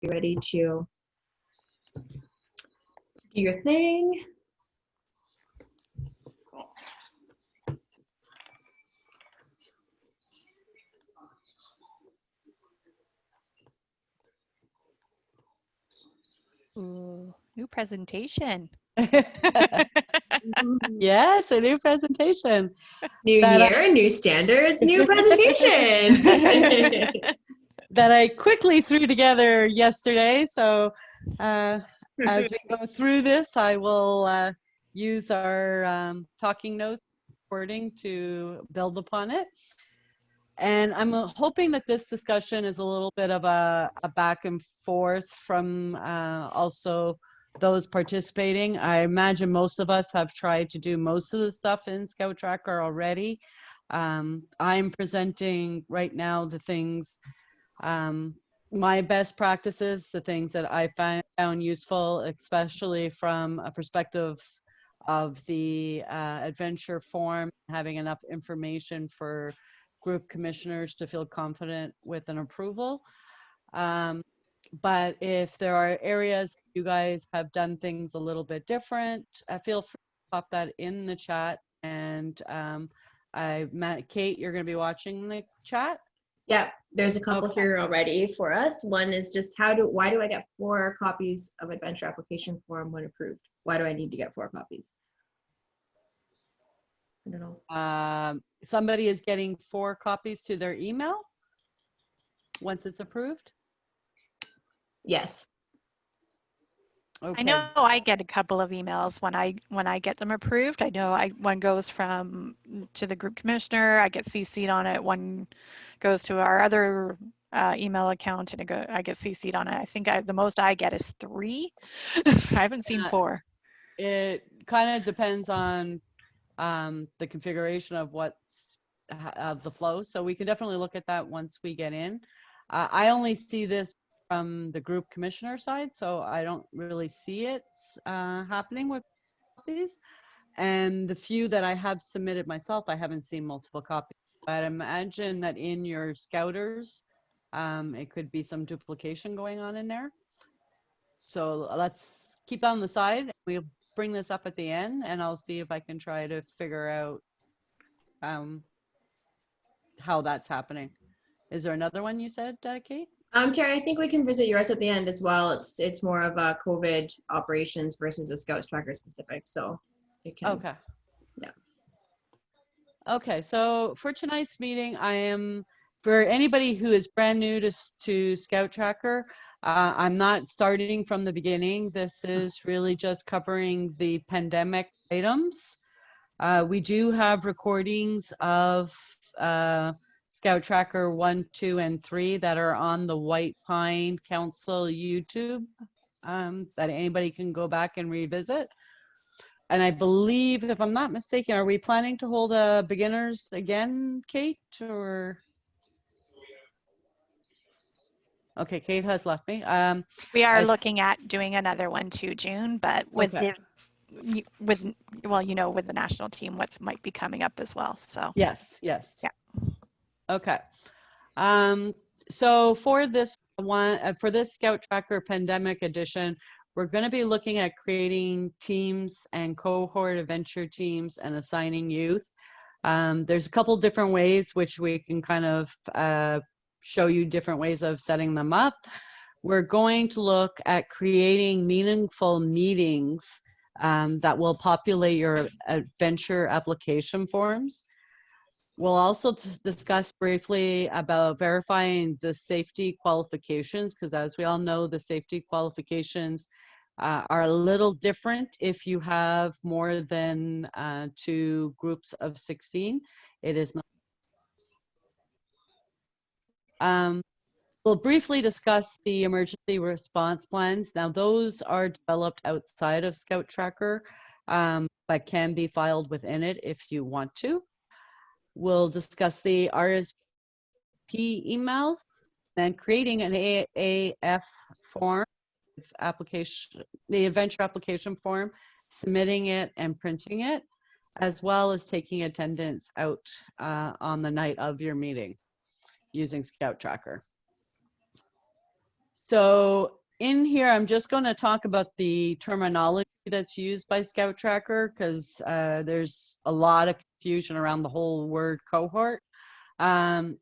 be ready to do your thing. Ooh, new presentation. Yes, a new presentation. New year, new standards, new presentation. That I quickly threw together yesterday. So as we go through this, I will use our talking notes recording to build upon it. And I'm hoping that this discussion is a little bit of a back and forth from also those participating. I imagine most of us have tried to do most of the stuff in ScoutsTracker already. I'm presenting right now the things, my best practices, the things that I found useful, especially from a perspective of the adventure form, having enough information for group commissioners to feel confident with an approval. But if there are areas you guys have done things a little bit different, feel free to pop that in the chat. And Kate, you're going to be watching the chat. Yeah, there's a couple here already for us. One is just why do I get 4 copies of adventure application form when approved? Why do I need to get 4 copies? I don't know. Somebody is getting 4 copies to their email once it's approved? Yes. Okay. I know I get a couple of emails when I get them approved. I know one goes to the group commissioner. I get CC'd on it. One goes to our other email account, and I get CC'd on it. I think the most I get is 3. I haven't seen 4. It kind of depends on the configuration of the flow. So we can definitely look at that once we get in. I only see this from the group commissioner side, so I don't really see it happening with copies. And the few that I have submitted myself, I haven't seen multiple copies. But imagine that in your scouters, it could be some duplication going on in there. So let's keep that on the side. We'll bring this up at the end, and I'll see if I can try to figure out how that's happening. Is there another one you said, Kate? Terry, I think we can visit yours at the end as well. It's more of a COVID operations versus a ScoutsTracker specific, so it can. Okay. Yeah. Okay, so for tonight's meeting, for anybody who is brand new to ScoutsTracker, I'm not starting from the beginning. This is really just covering the pandemic items. We do have recordings of ScoutsTracker 1, 2, and 3 that are on the White Pine Council YouTube that anybody can go back and revisit. And I believe, if I'm not mistaken, are we planning to hold a beginners again, Kate, or? Okay, Kate has left me. We are looking at doing another one too, June, but with with the national team, what might be coming up as well. So yes. Yeah. Okay. So for this one, for this ScoutsTracker Pandemic Edition, we're going to be looking at creating teams and cohort adventure teams and assigning youth. There's a couple different ways which we can kind of show you different ways of setting them up. We're going to look at creating meaningful meetings that will populate your adventure application forms. We'll also discuss briefly about verifying the safety qualifications, because as we all know, the safety qualifications are a little different if you have more than 2 groups of 16. It is not. We'll briefly discuss the emergency response plans. Now, those are developed outside of ScoutsTracker, but can be filed within it if you want to. We'll discuss the RSP emails, and creating an AAF form, the adventure application form, submitting it and printing it, as well as taking attendance out on the night of your meeting using ScoutsTracker. So in here, I'm just going to talk about the terminology that's used by ScoutsTracker because there's a lot of confusion around the whole word cohort.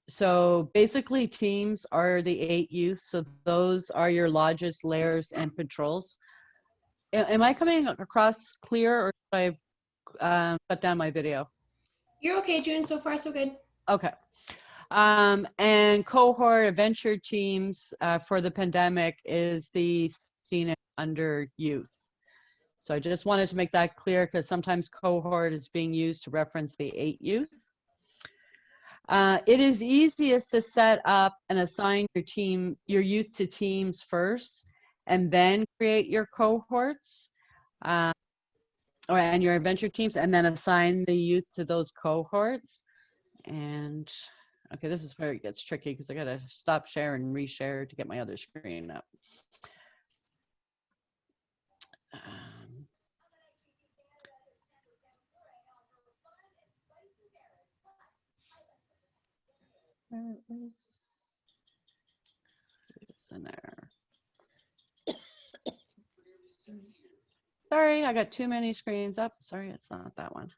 So basically teams are the 8 youth. So those are your lodges, lairs, and patrols. Am I coming across clear, or should I shut down my video? You're okay, June. So far, so good. Okay. And cohort adventure teams for the pandemic is the 16 and under youth. So I just wanted to make that clear because sometimes cohort is being used to reference the 8 youth. It is easiest to set up and assign your youth to teams first, and then create your cohorts and your adventure teams, and then assign the youth to those cohorts. And okay, this is where it gets tricky because I gotta stop share and reshare to get my other screen up. Where is it's in there? Sorry, I got too many screens up. Sorry, it's not that one.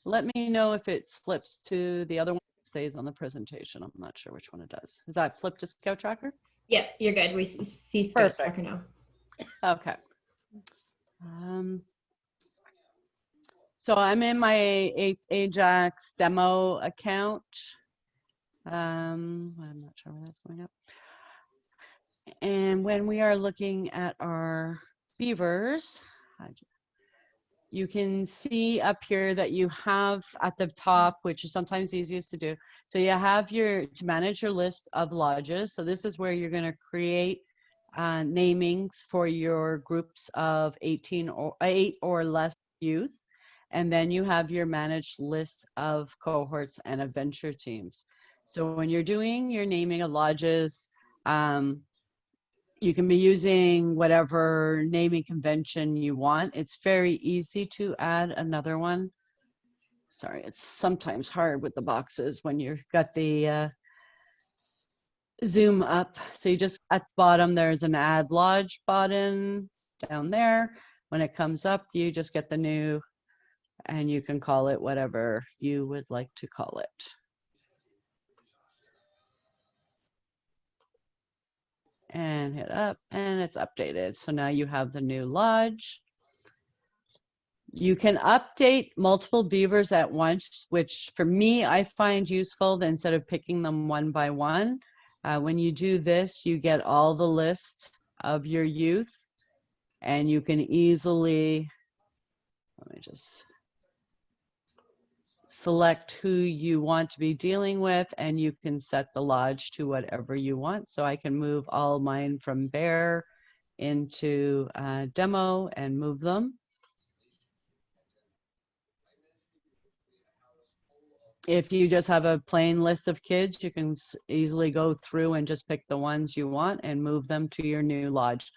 Let me know if it flips to the other one. It stays on the presentation. I'm not sure which one it does. Is that flip to ScoutsTracker? Yep, you're good. We see ScoutsTracker now. Okay. So I'm in my Ajax demo account. I'm not sure where that's going up. And when we are looking at our beavers, you can see up here that you have at the top, which is sometimes easiest to do. So you have to manage your list of lodges. So this is where you're going to create namings for your groups of 8 or less youth. And then you have your managed list of cohorts and adventure teams. So when you're doing your naming of lodges, you can be using whatever naming convention you want. It's very easy to add another one. Sorry, it's sometimes hard with the boxes when you've got the zoom up. So you just at the bottom, there's an add lodge button down there. When it comes up, you just get the new, and you can call it whatever you would like to call it. And hit up, and it's updated. So now you have the new lodge. You can update multiple beavers at once, which for me, I find useful instead of picking them one by one. When you do this, you get all the list of your youth, and you can easily, let me just select who you want to be dealing with, and you can set the lodge to whatever you want. So I can move all mine from bear into demo and move them. If you just have a plain list of kids, you can easily go through and just pick the ones you want and move them to your new lodge.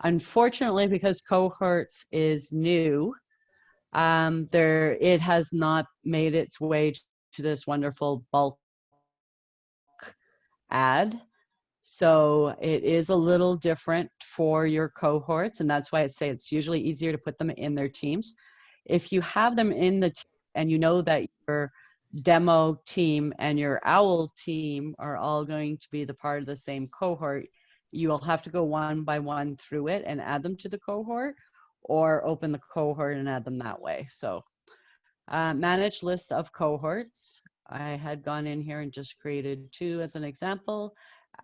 Unfortunately, because cohorts is new, it has not made its way to this wonderful bulk add. So it is a little different for your cohorts, and that's why I say it's usually easier to put them in their teams. If you have them in the and you know that your demo team and your owl team are all going to be the part of the same cohort, you will have to go one by one through it and add them to the cohort, or open the cohort and add them that way. So manage list of cohorts. I had gone in here and just created 2 as an example.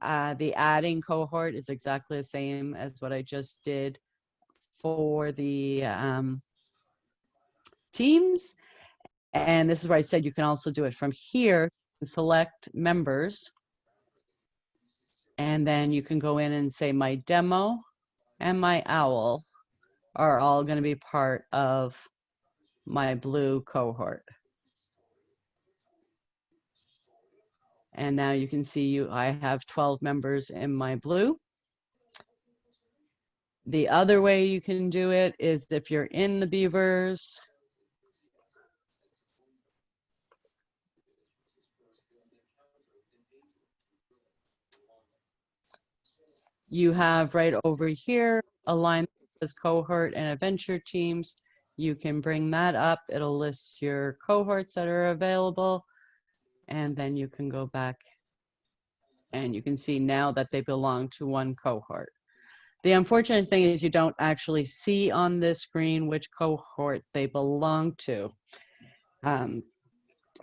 The adding cohort is exactly the same as what I just did for the teams. And this is where I said you can also do it from here. Select members. And then you can go in and say my demo and my owl are all going to be part of my blue cohort. And now you can see I have 12 members in my blue. The other way you can do it is if you're in the Beavers, you have right over here a line that says cohort and adventure teams. You can bring that up. It'll list your cohorts that are available. And then you can go back and you can see now that they belong to one cohort. The unfortunate thing is you don't actually see on this screen which cohort they belong to.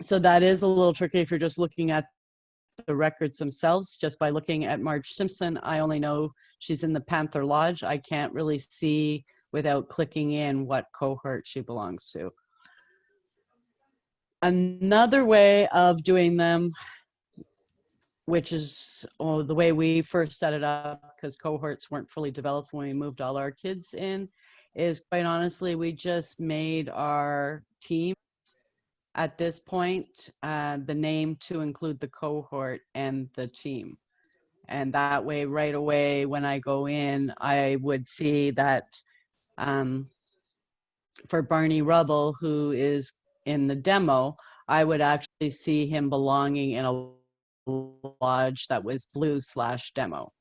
So that is a little tricky if you're just looking at the records themselves. Just by looking at Marge Simpson, I only know she's in the Panther Lodge. I can't really see without clicking in what cohort she belongs to. Another way of doing them, which is the way we first set it up, because cohorts weren't fully developed when we moved all our kids in, is quite honestly, we just made our team at this point, the name to include the cohort and the team. And that way, right away, when I go in, I would see that for Barney Rubble, who is in the demo, I would actually see him belonging in a lodge that was blue/demo.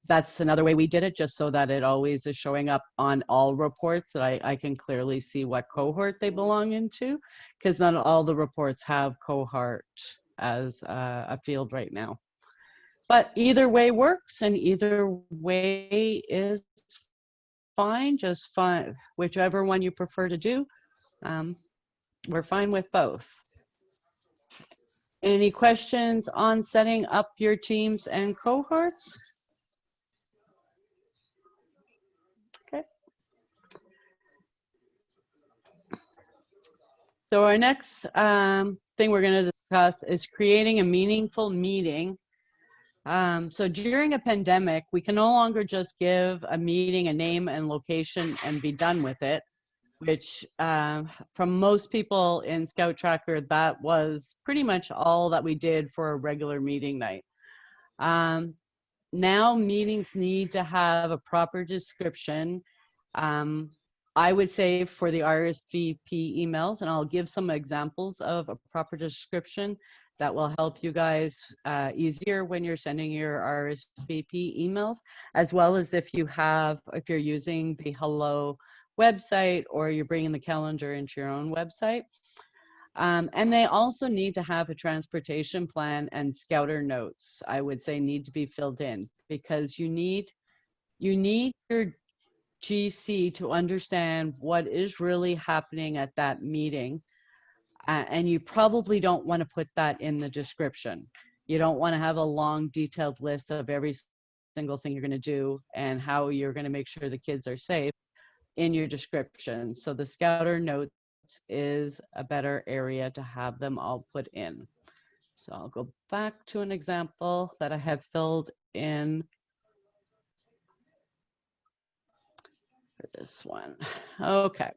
That's another way we did it, just so that it always is showing up on all reports, that I can clearly see what cohort they belong into, because not all the reports have cohort as a field right now. But either way works, and either way is fine, just fine, whichever one you prefer to do. We're fine with both. Any questions on setting up your teams and cohorts? Okay. So our next thing we're going to discuss is creating a meaningful meeting. So during a pandemic, we can no longer just give a meeting a name and location and be done with it, which from most people in ScoutsTracker, that was pretty much all that we did for a regular meeting night. Now meetings need to have a proper description. I would say for the RSVP emails, and I'll give some examples of a proper description that will help you guys easier when you're sending your RSVP emails, as well as if you're using the Hello website or you're bringing the calendar into your own website. And they also need to have a transportation plan, and scouter notes, I would say, need to be filled in, because you need your GC to understand what is really happening at that meeting. And you probably don't want to put that in the description. You don't want to have a long detailed list of every single thing you're going to do and how you're going to make sure the kids are safe in your description. So the scouter notes is a better area to have them all put in. So I'll go back to an example that I have filled in for this one. Okay,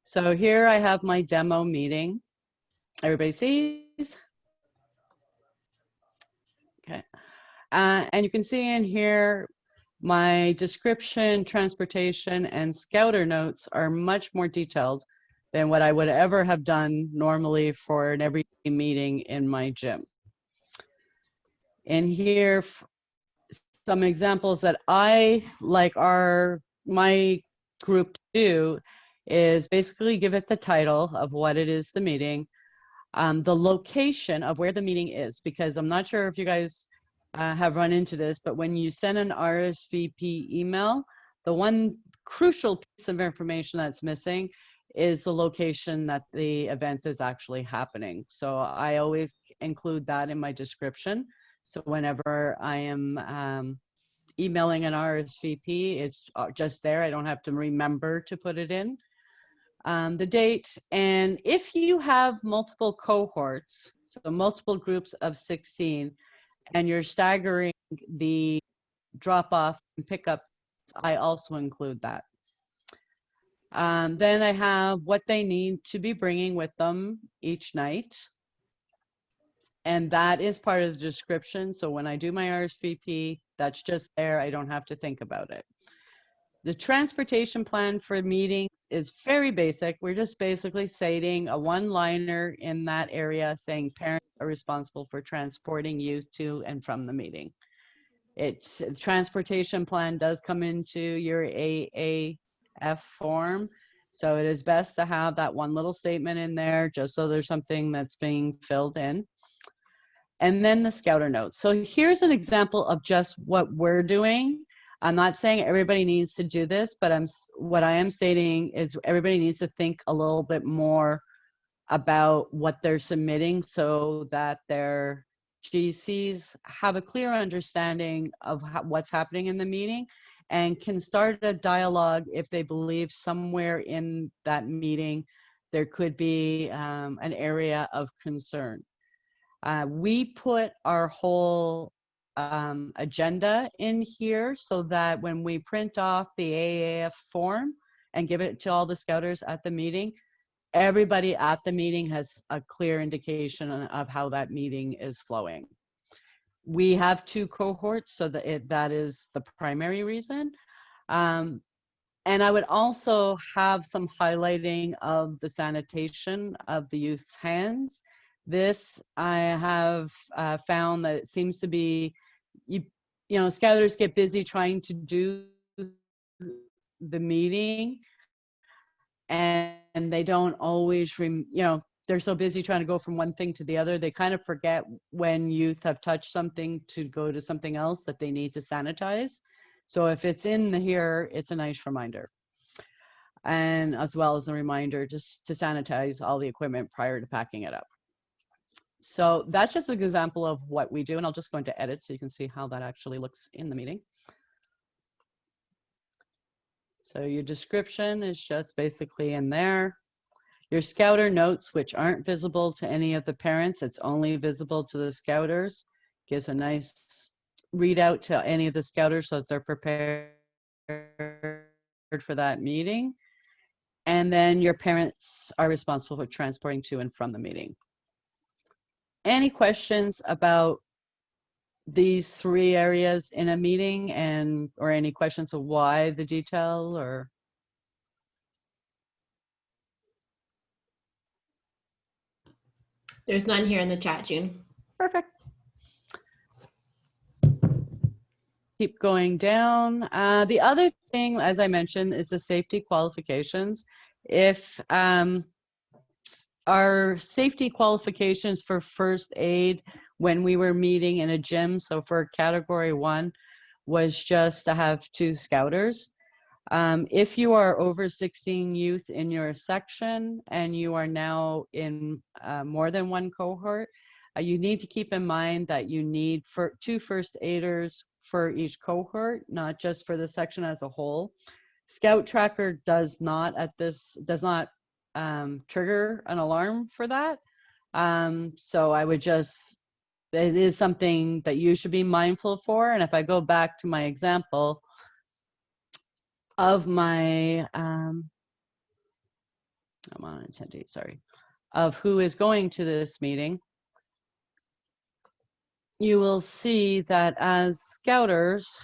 so here I have my demo meeting. Everybody sees? Okay, and you can see in here my description, transportation, and scouter notes are much more detailed than what I would ever have done normally for an everyday meeting in my gym. And here, some examples that I like my group to do is basically give it the title of what it is, the meeting, the location of where the meeting is, because I'm not sure if you guys have run into this, but when you send an RSVP email, the one crucial piece of information that's missing is the location that the event is actually happening. So I always include that in my description. So whenever I am emailing an RSVP, it's just there. I don't have to remember to put it in. The date, and if you have multiple cohorts, so multiple groups of 16, and you're staggering the drop-off and pickup, I also include that. Then I have what they need to be bringing with them each night. And that is part of the description. So when I do my RSVP, that's just there. I don't have to think about it. The transportation plan for meeting is very basic. We're just basically stating a one-liner in that area saying parents are responsible for transporting youth to and from the meeting. It's transportation plan does come into your AAF form. So it is best to have that one little statement in there just so there's something that's being filled in. And then the scouter notes. So here's an example of just what we're doing. I'm not saying everybody needs to do this, but what I am stating is everybody needs to think a little bit more about what they're submitting so that their GCs have a clear understanding of what's happening in the meeting and can start a dialogue if they believe somewhere in that meeting there could be an area of concern. We put our whole agenda in here so that when we print off the AAF form and give it to all the scouters at the meeting, everybody at the meeting has a clear indication of how that meeting is flowing. We have 2 cohorts, so that is the primary reason. And I would also have some highlighting of the sanitation of the youth's hands. This I have found that it seems to be, you know, scouters get busy trying to do the meeting and they don't always, you know, they're so busy trying to go from one thing to the other, they kind of forget when youth have touched something to go to something else that they need to sanitize. So if it's in here, it's a nice reminder. And as well as a reminder just to sanitize all the equipment prior to packing it up. So that's just an example of what we do, and I'll just go into edit so you can see how that actually looks in the meeting. So your description is just basically in there. Your scouter notes, which aren't visible to any of the parents, it's only visible to the scouters, gives a nice readout to any of the scouters so that they're prepared for that meeting. And then your parents are responsible for transporting to and from the meeting. Any questions about these 3 areas in a meeting, and or any questions of why the detail or? There's none here in the chat, June. Perfect. Keep going down. The other thing, as I mentioned, is the safety qualifications. If our safety qualifications for first aid when we were meeting in a gym, so for category 1, was just to have 2 scouters. If you are over 16 youth in your section and you are now in more than 1 cohort, you need to keep in mind that you need 2 first aiders for each cohort, not just for the section as a whole. ScoutsTracker does not trigger an alarm for that. So I would just, it is something that you should be mindful for. And if I go back to my example of my, I'm on attendee, sorry, of who is going to this meeting, you will see that as scouters,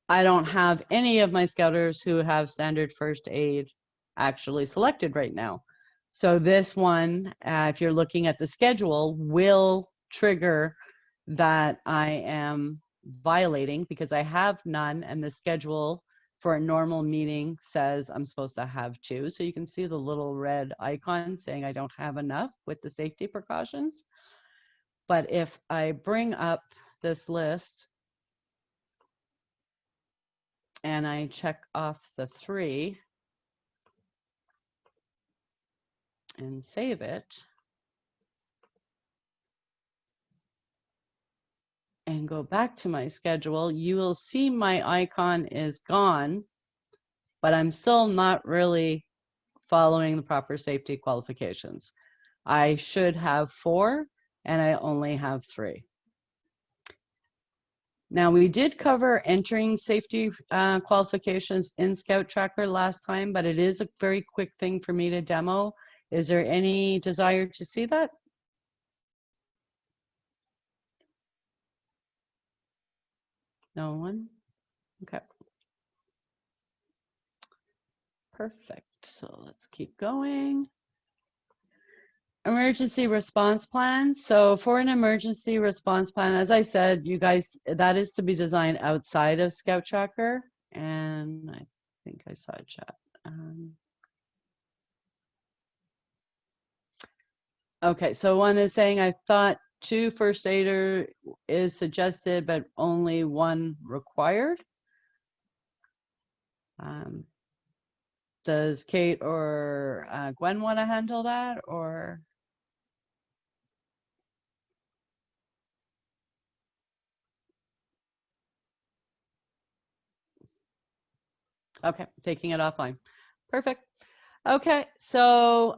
I don't have any of my scouters who have standard first aid actually selected right now. So this one, if you're looking at the schedule, will trigger that I am violating because I have none, and the schedule for a normal meeting says I'm supposed to have 2. So you can see the little red icon saying I don't have enough with the safety precautions. But if I bring up this list and I check off the 3 and save it and go back to my schedule, you will see my icon is gone, but I'm still not really following the proper safety qualifications. I should have 4 and I only have 3. Now, we did cover entering safety qualifications in ScoutsTracker last time, but it is a very quick thing for me to demo. Is there any desire to see that? No one? Okay. Perfect. So let's keep going. Emergency response plan. So for an emergency response plan, as I said, you guys, that is to be designed outside of ScoutsTracker. And I think I saw a chat. Okay, so one is saying, I thought 2 first aider is suggested, but only 1 required. Does Kate or Gwen want to handle that, or? Okay, taking it offline. Perfect. Okay, so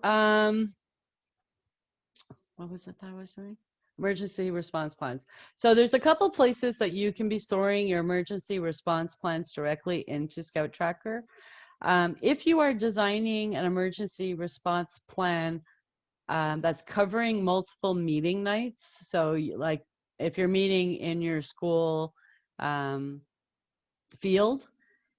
what was it that I was doing? Emergency response plans. So there's a couple places that you can be storing your emergency response plans directly into ScoutsTracker. If you are designing an emergency response plan that's covering multiple meeting nights, so like if you're meeting in your school field,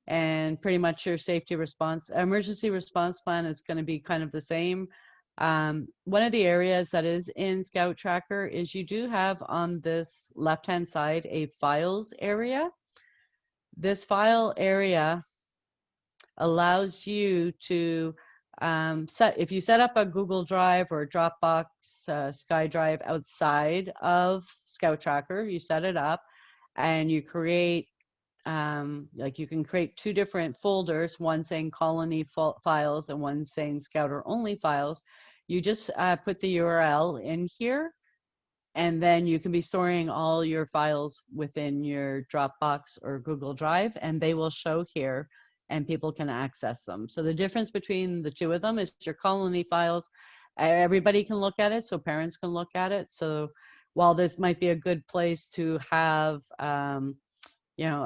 and pretty much your safety response, emergency response plan is going to be kind of the same. One of the areas that is in ScoutsTracker is you do have on this left-hand side a files area. This file area allows you to if you set up a Google Drive or a Dropbox, SkyDrive outside of ScoutsTracker, you set it up and you create like you can create 2 different folders, one saying colony files and one saying Scouter only files. You just put the URL in here, and then you can be storing all your files within your Dropbox or Google Drive, and they will show here and people can access them. So the difference between the 2 of them is your colony files, everybody can look at it, so parents can look at it. So while this might be a good place to have you know,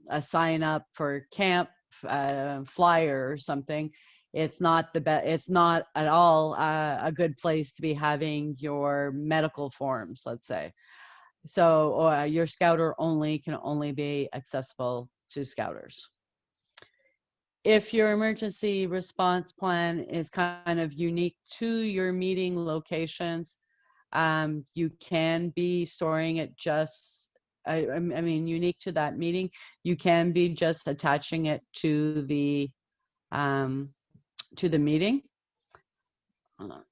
a sign up for camp flyer or something, it's not the best. It's not at all a good place to be having your medical forms, let's say. So or your Scouter only can only be accessible to Scouters. If your emergency response plan is kind of unique to your meeting locations, you can be storing it just I mean, unique to that meeting, you can be just attaching it to the meeting. Hold on.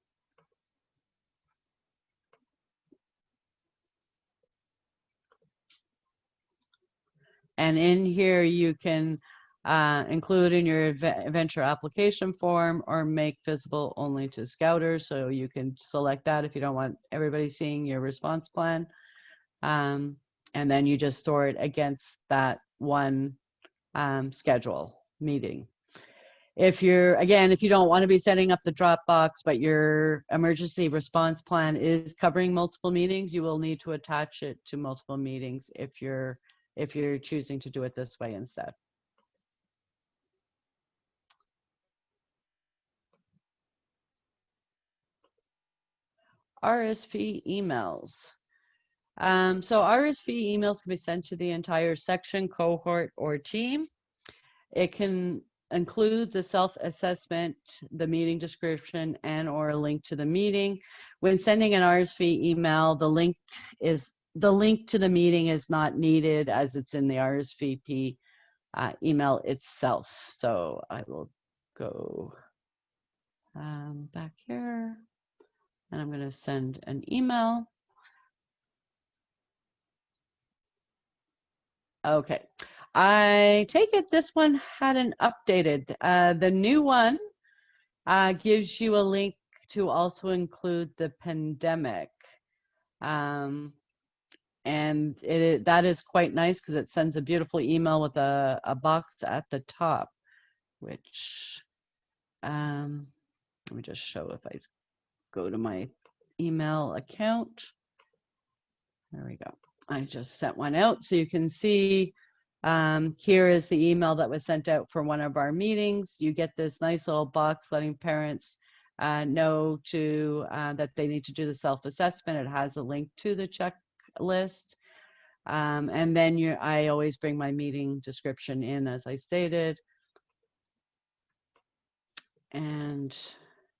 And in here, you can include in your venture application form or make visible only to Scouters. So you can select that if you don't want everybody seeing your response plan. And then you just store it against that one schedule meeting. If you're, again, if you don't want to be setting up the Dropbox, but your emergency response plan is covering multiple meetings, you will need to attach it to multiple meetings if you're choosing to do it this way instead. RSV emails. So RSV emails can be sent to the entire section, cohort, or team. It can include the self-assessment, the meeting description, and or a link to the meeting. When sending an RSV email, the link to the meeting is not needed as it's in the RSVP email itself. So I will go back here, and I'm going to send an email. Okay, I take it this one hadn't updated. The new one gives you a link to also include the pandemic. And that is quite nice because it sends a beautiful email with a box at the top, which, let me just show if I go to my email account. There we go. I just sent one out so you can see here is the email that was sent out for one of our meetings. You get this nice little box letting parents know that they need to do the self-assessment. It has a link to the checklist. And then I always bring my meeting description in as I stated. and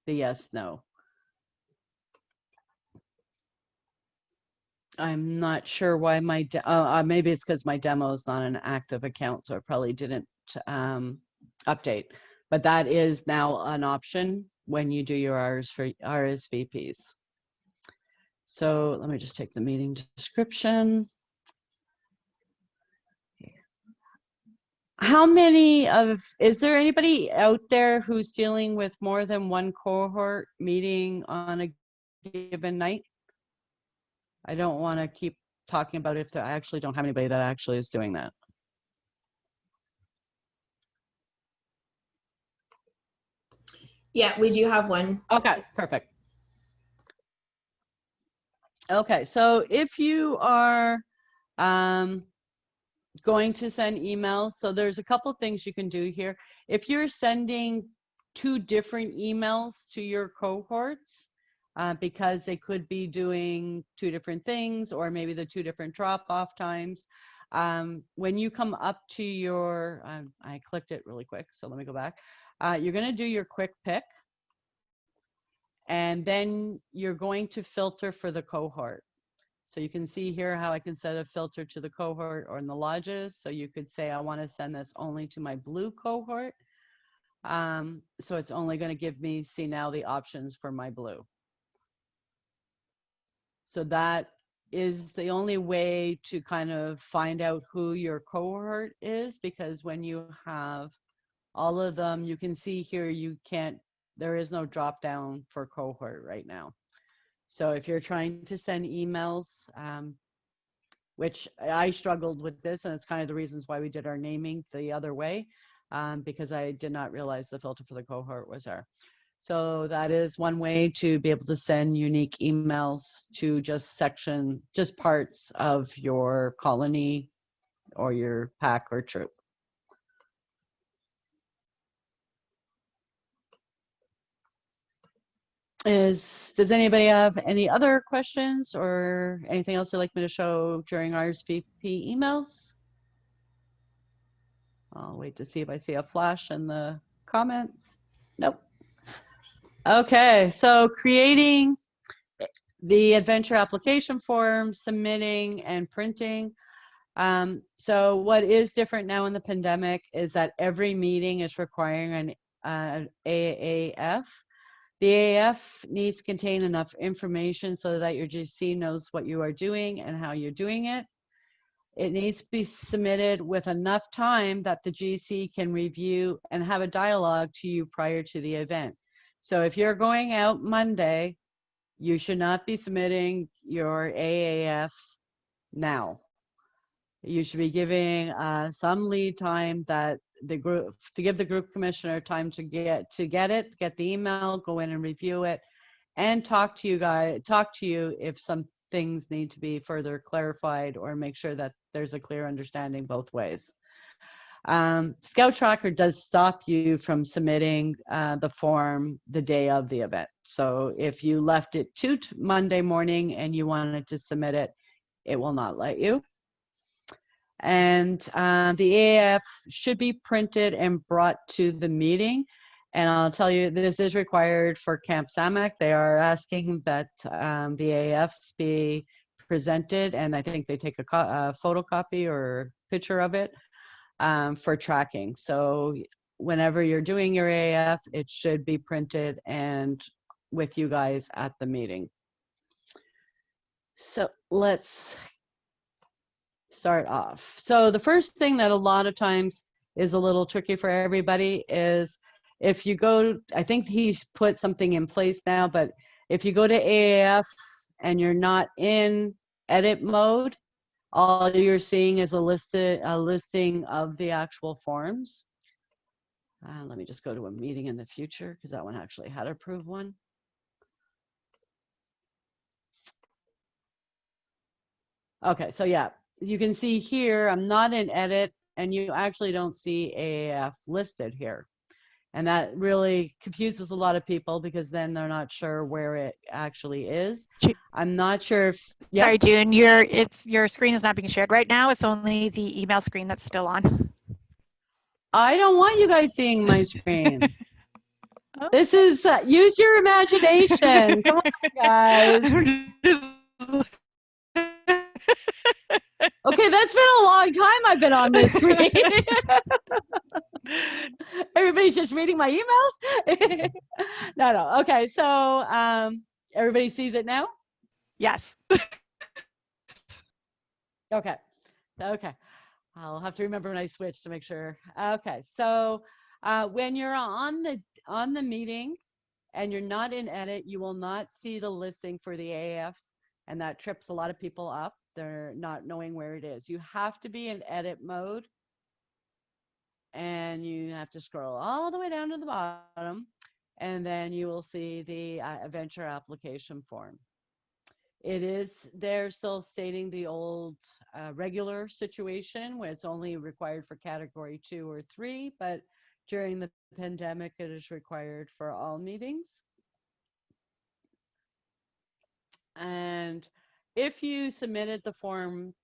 the yes, no. I'm not sure why my, maybe it's because my demo is not an active account, so it probably didn't update. But that is now an option when you do your RSVPs. So let me just take the meeting description. How many is there anybody out there who's dealing with more than one cohort meeting on a given night? I don't want to keep talking about it if I actually don't have anybody that actually is doing that. Yeah, we do have one. Okay, perfect. Okay, so if you are going to send emails, so there's a couple things you can do here. If you're sending 2 different emails to your cohorts, because they could be doing 2 different things, or maybe the 2 different drop-off times, when you come up to your, I clicked it really quick, so let me go back. You're going to do your quick pick, and then you're going to filter for the cohort. So you can see here how I can set a filter to the cohort or in the lodges. So you could say, I want to send this only to my blue cohort. So it's only going to give me, see now, the options for my blue. So that is the only way to kind of find out who your cohort is, because when you have all of them, you can see here, you can't, there is no drop down for cohort right now. So if you're trying to send emails, which I struggled with this, and it's kind of the reasons why we did our naming the other way, because I did not realize the filter for the cohort was there. So that is one way to be able to send unique emails to just parts of your colony or your pack or troop. Does anybody have any other questions or anything else you'd like me to show during RSVP emails? I'll wait to see if I see a flash in the comments. Nope. Okay, so creating the adventure application form, submitting and printing. So what is different now in the pandemic is that every meeting is requiring an AAF. The AAF needs to contain enough information so that your GC knows what you are doing and how you're doing it. It needs to be submitted with enough time that the GC can review and have a dialogue to you prior to the event. So if you're going out Monday, you should not be submitting your AAF now. You should be giving some lead time that the group, to give the group commissioner time to get the email, go in and review it, and talk to you if some things need to be further clarified, or make sure that there's a clear understanding both ways. ScoutsTracker does stop you from submitting the form the day of the event. So if you left it to Monday morning and you wanted to submit it, it will not let you. And the AAF should be printed and brought to the meeting. And I'll tell you, this is required for Camp Samak. They are asking that the AAFs be presented, and I think they take a photocopy or picture of it for tracking. So whenever you're doing your AAF, it should be printed and with you guys at the meeting. So let's start off. So the first thing that a lot of times is a little tricky for everybody is if you go, I think he's put something in place now, but if you go to AAF and you're not in edit mode, all you're seeing is a listing of the actual forms. Let me just go to a meeting in the future, because that one actually had approved one. Okay, so yeah, you can see here, I'm not in edit, and you actually don't see AAF listed here. And that really confuses a lot of people, because then they're not sure where it actually is. I'm not sure if, yeah. Sorry, June, your screen is not being shared right now. It's only the email screen that's still on. I don't want you guys seeing my screen. Oh. This is, use your imagination. Come on, guys. Okay, that's been a long time I've been on this screen. Everybody's just reading my emails. No. Okay, so everybody sees it now? Yes. Okay. I'll have to remember when I switch to make sure. Okay, so when you're on the meeting and you're not in edit, you will not see the listing for the AF, and that trips a lot of people up. They're not knowing where it is. You have to be in edit mode, and you have to scroll all the way down to the bottom, and then you will see the venture application form. It is, they're still stating the old regular situation where it's only required for category 2 or 3, but during the pandemic, it is required for all meetings. And if you submitted the form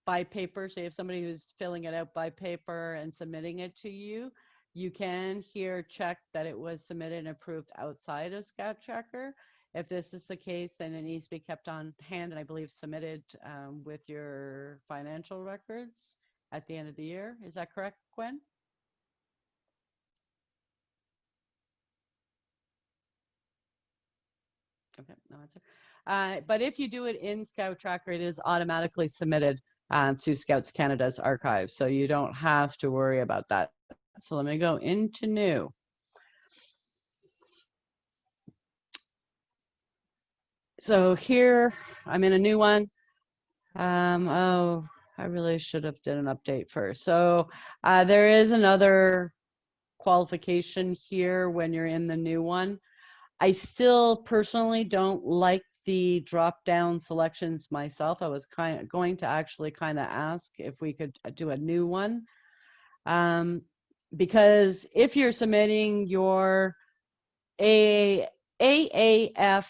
by paper, so you have somebody who's filling it out by paper and submitting it to you, you can here check that it was submitted and approved outside of ScoutsTracker. If this is the case, then it needs to be kept on hand and I believe submitted with your financial records at the end of the year. Is that correct, Gwen? Okay, no answer. But if you do it in ScoutsTracker, it is automatically submitted to Scouts Canada's archive, so you don't have to worry about that. So let me go into new. So here, I'm in a new one. Oh, I really should have done an update first. So there is another qualification here when you're in the new one. I still personally don't like the drop-down selections myself. I was going to actually ask if we could do a new one. Because if you're submitting your AAF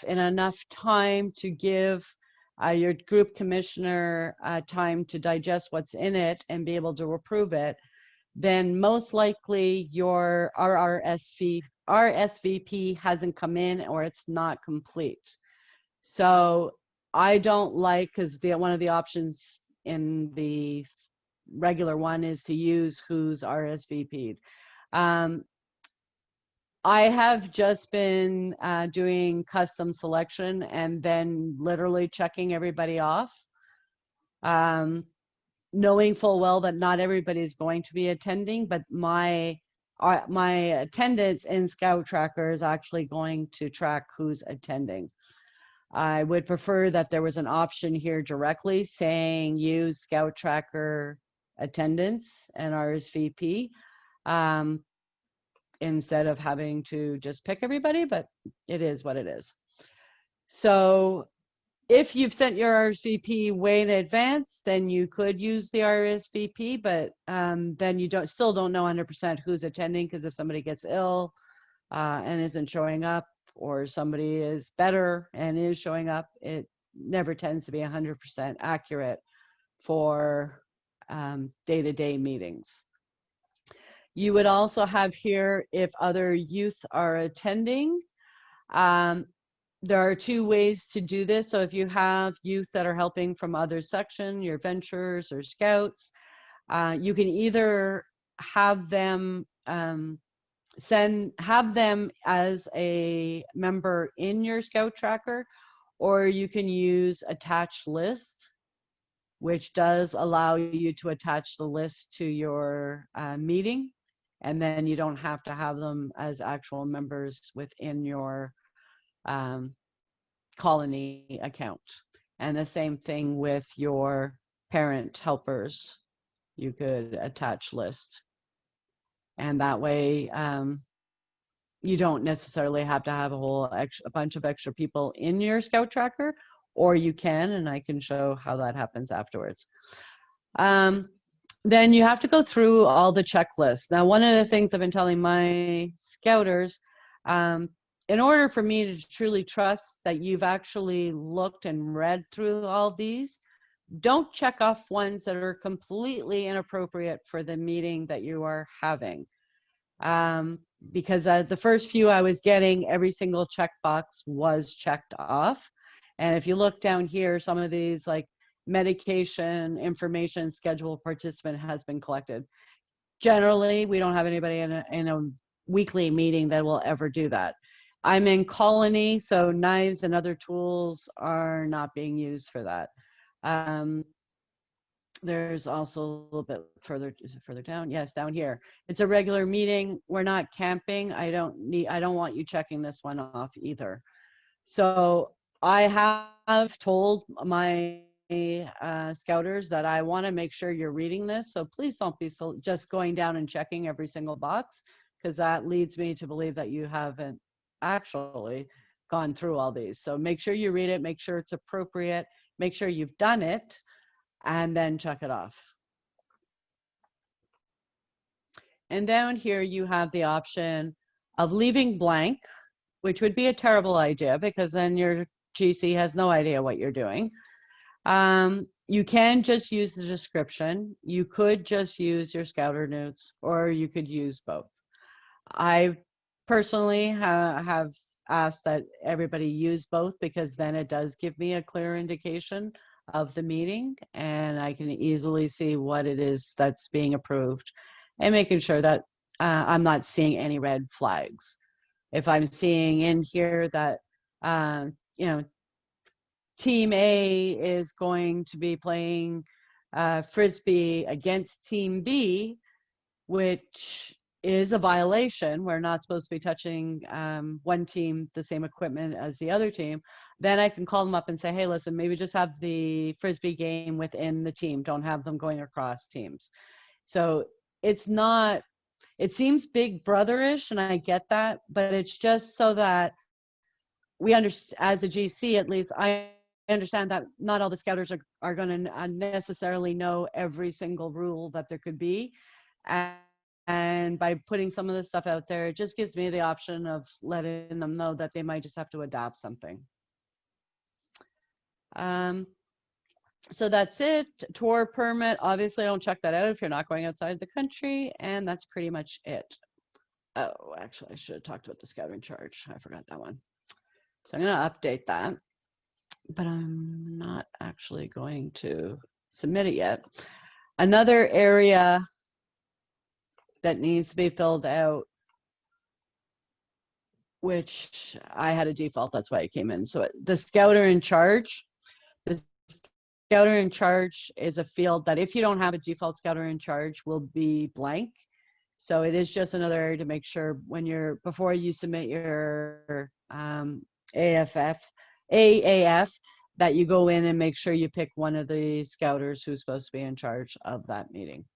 in enough time to give your group commissioner time to digest what's in it and be able to approve it, then most likely your RSVP hasn't come in or it's not complete. So I don't like, because one of the options in the regular one is to use who's RSVP'd. I have just been doing custom selection and then literally checking everybody off, knowing full well that not everybody is going to be attending, but my attendance in ScoutsTracker is actually going to track who's attending. I would prefer that there was an option here directly saying use ScoutsTracker attendance and RSVP. Instead of having to just pick everybody, but it is what it is. So if you've sent your RSVP way in advance, then you could use the RSVP, but then you still don't know 100% who's attending, because if somebody gets ill and isn't showing up, or somebody is better and is showing up, it never tends to be 100% accurate for day-to-day meetings. You would also have here if other youth are attending. There are 2 ways to do this. So if you have youth that are helping from other section, your ventures or scouts, you can either have them have them as a member in your ScoutsTracker, or you can use attached list, which does allow you to attach the list to your meeting. And then you don't have to have them as actual members within your colony account. And the same thing with your parent helpers. You could attach list. And that way, you don't necessarily have to have a bunch of extra people in your ScoutsTracker, or you can, and I can show how that happens afterwards. Then you have to go through all the checklists. Now, one of the things I've been telling my scouters, in order for me to truly trust that you've actually looked and read through all these, don't check off ones that are completely inappropriate for the meeting that you are having. because the first few I was getting, every single checkbox was checked off. And if you look down here, some of these like medication information schedule participant has been collected. Generally, we don't have anybody in a weekly meeting that will ever do that. I'm in Colony, so knives and other tools are not being used for that. There's also a little bit further, is it further down? Yes, down here. It's a regular meeting. We're not camping. I don't want you checking this one off either. So I have told my scouters that I want to make sure you're reading this. So please don't be just going down and checking every single box, because that leads me to believe that you haven't actually gone through all these. So make sure you read it, make sure it's appropriate, make sure you've done it, and then check it off. And down here you have the option of leaving blank, which would be a terrible idea because then your GC has no idea what you're doing. You can just use the description. You could just use your scouter notes, or you could use both. I personally have asked that everybody use both, because then it does give me a clear indication of the meeting, and I can easily see what it is that's being approved, and making sure that I'm not seeing any red flags. If I'm seeing in here that, you know, Team A is going to be playing Frisbee against Team B, which is a violation. We're not supposed to be touching one team the same equipment as the other team. Then I can call them up and say, hey, listen, maybe just have the Frisbee game within the team. Don't have them going across teams. So it's not, it seems big brotherish, and I get that, but it's just so that we understand, as a GC at least, I understand that not all the scouters are going to necessarily know every single rule that there could be. And by putting some of this stuff out there, it just gives me the option of letting them know that they might just have to adapt something. So that's it. Tour permit, obviously don't check that out if you're not going outside the country, and that's pretty much it. Oh, actually, I should have talked about the scouting charge. I forgot that one. So I'm going to update that, but I'm not actually going to submit it yet. Another area that needs to be filled out, which I had a default, that's why it came in. So the scouter in charge, the scouter in charge is a field that if you don't have a default scouter in charge will be blank. So it is just another area to make sure when you're, before you submit your AAF, that you go in and make sure you pick one of the scouters who's supposed to be in charge of that meeting.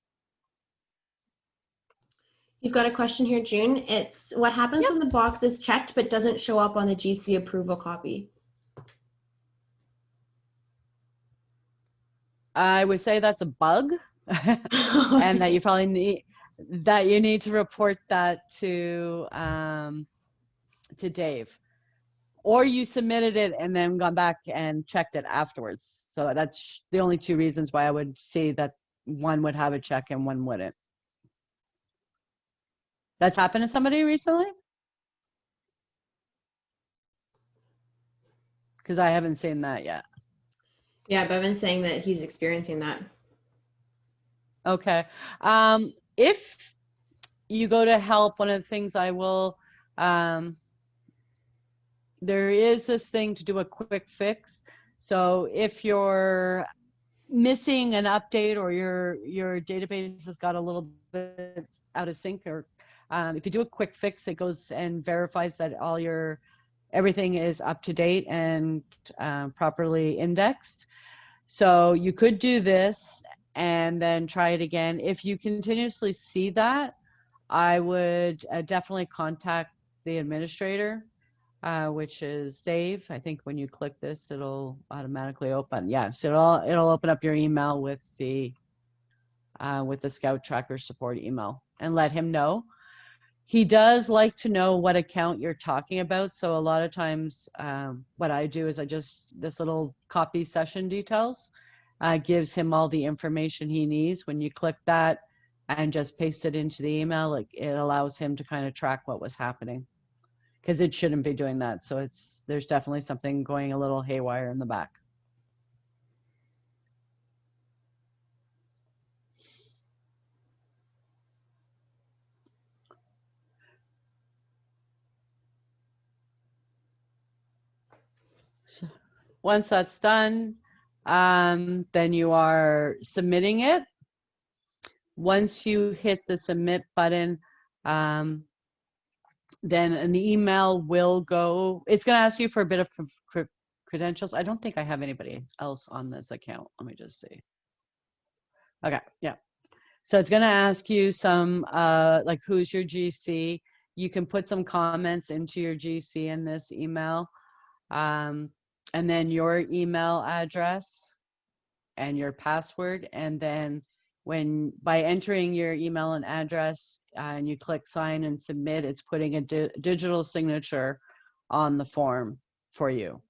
You've got a question here, June. It's what happens when the box is checked but doesn't show up on the GC approval copy? I would say that's a bug, and that you probably need to report that to Dave, or you submitted it and then gone back and checked it afterwards. So that's the only two reasons why I would see that one would have a check and one wouldn't. That's happened to somebody recently? Because I haven't seen that yet. Yeah, Bevan's saying that he's experiencing that. Okay. If you go to help, one of the things I will, there is this thing to do a quick fix. So if you're missing an update, or your database has got a little bit out of sync, or if you do a quick fix, it goes and verifies that everything is up to date and properly indexed. So you could do this and then try it again. If you continuously see that, I would definitely contact the administrator, which is Dave. I think when you click this, it'll automatically open. Yes, it'll open up your email with the ScoutsTracker support email, and let him know. He does like to know what account you're talking about. So a lot of times what I do is this little copy session details gives him all the information he needs. When you click that, and just paste it into the email, it allows him to kind of track what was happening, because it shouldn't be doing that. So there's definitely something going a little haywire in the back. So once that's done, then you are submitting it. Once you hit the submit button, then an email will go. It's going to ask you for a bit of credentials. I don't think I have anybody else on this account. Let me just see. Okay, yeah. So it's going to ask you some, like, who's your GC? You can put some comments into your GC in this email, and then your email address and your password. And then by entering your email and address and you click sign and submit, it's putting a digital signature on the form for you.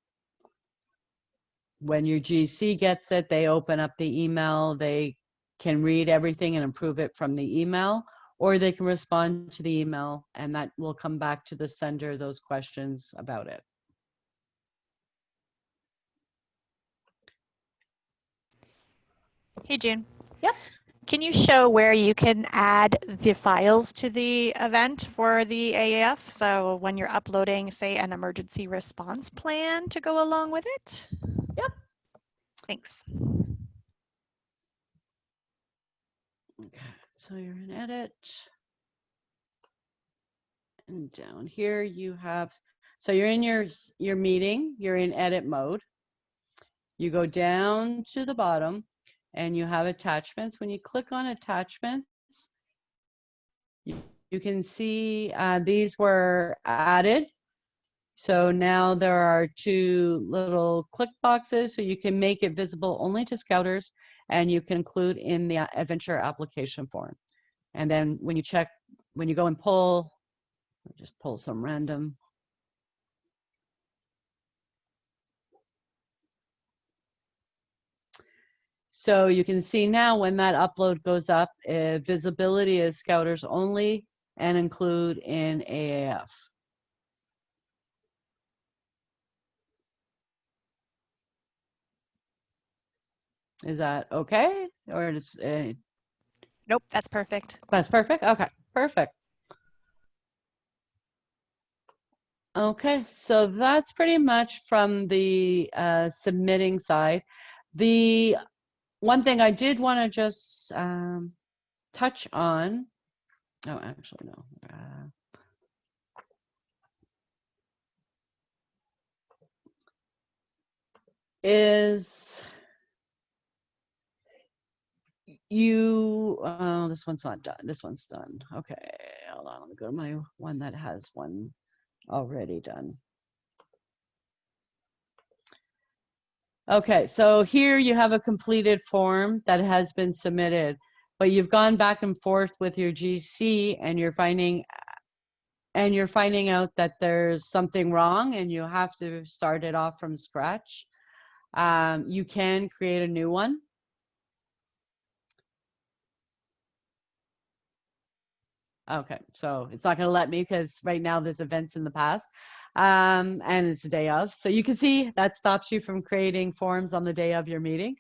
When your GC gets it, they open up the email, they can read everything and approve it from the email, or they can respond to the email, and that will come back to the sender those questions about it. Hey, June. Yep. Can you show where you can add the files to the event for the AAF? So when you're uploading, say, an emergency response plan to go along with it? Yep. Thanks. Okay, so you're in edit. And down here you have, so you're in your meeting, you're in edit mode. You go down to the bottom and you have attachments. When you click on attachments, you can see these were added. So now there are 2 little click boxes, so you can make it visible only to Scouters, and you can include in the adventure application form. And then when you go and pull, just pull some random. So you can see now when that upload goes up, visibility is Scouters only and include in AAF. Is that okay? Or is Nope, that's perfect. that's perfect? Okay, perfect. Okay, so that's pretty much from the submitting side. The one thing I did want to just touch on, oh, actually, no. Is you, oh, this one's not done. This one's done. Okay, hold on. Let me go to my one that has one already done. Okay, so here you have a completed form that has been submitted, but you've gone back and forth with your GC and you're finding out that there's something wrong and you have to start it off from scratch. You can create a new one. Okay, so it's not going to let me because right now there's events in the past, and it's the day of. So you can see that stops you from creating forms on the day of your meeting.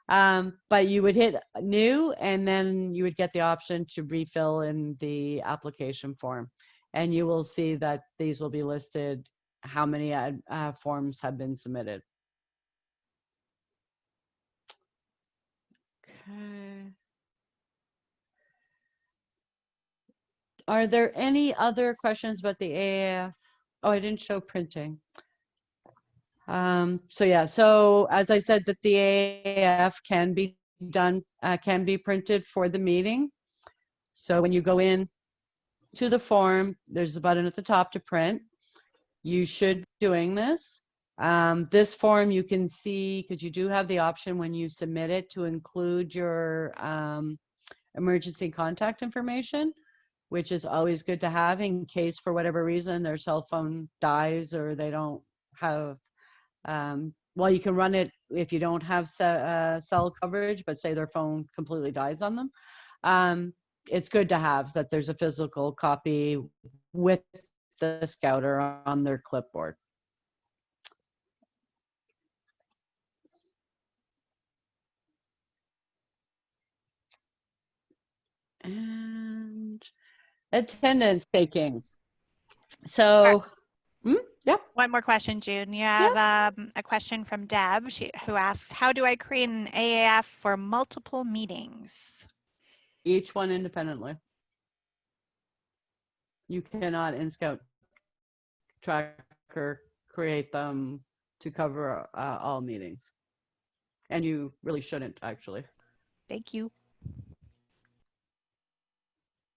But you would hit new, and then you would get the option to refill in the application form. And you will see that these will be listed, how many forms have been submitted. Okay. Are there any other questions about the AAF? Oh, I didn't show printing. So yeah, so as I said, that the AAF can be done, can be printed for the meeting. So when you go in to the form, there's a button at the top to print. You should be doing this. This form you can see, because you do have the option when you submit it to include your emergency contact information, which is always good to have in case for whatever reason their cell phone dies or they don't have, well, you can run it if you don't have cell coverage, but say their phone completely dies on them. it's good to have that there's a physical copy with the scouter on their clipboard. And attendance taking. So, yeah. One more question, June. You have a question from Deb who asks, how do I create an AAF for multiple meetings? Each one independently. You cannot in ScoutsTracker create them to cover all meetings. And you really shouldn't, actually. Thank you.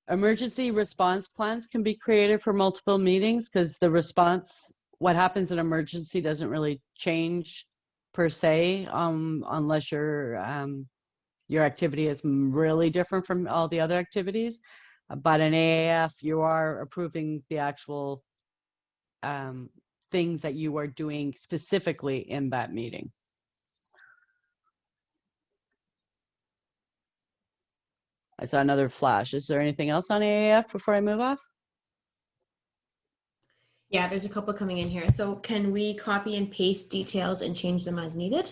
Emergency response plans can be created for multiple meetings because the response, what happens in emergency doesn't really change per se, unless your activity is really different from all the other activities. But in AAF, you are approving the actual things that you are doing specifically in that meeting. I saw another flash. Is there anything else on AAF before I move off? Yeah, there's a couple coming in here. So can we copy and paste details and change them as needed?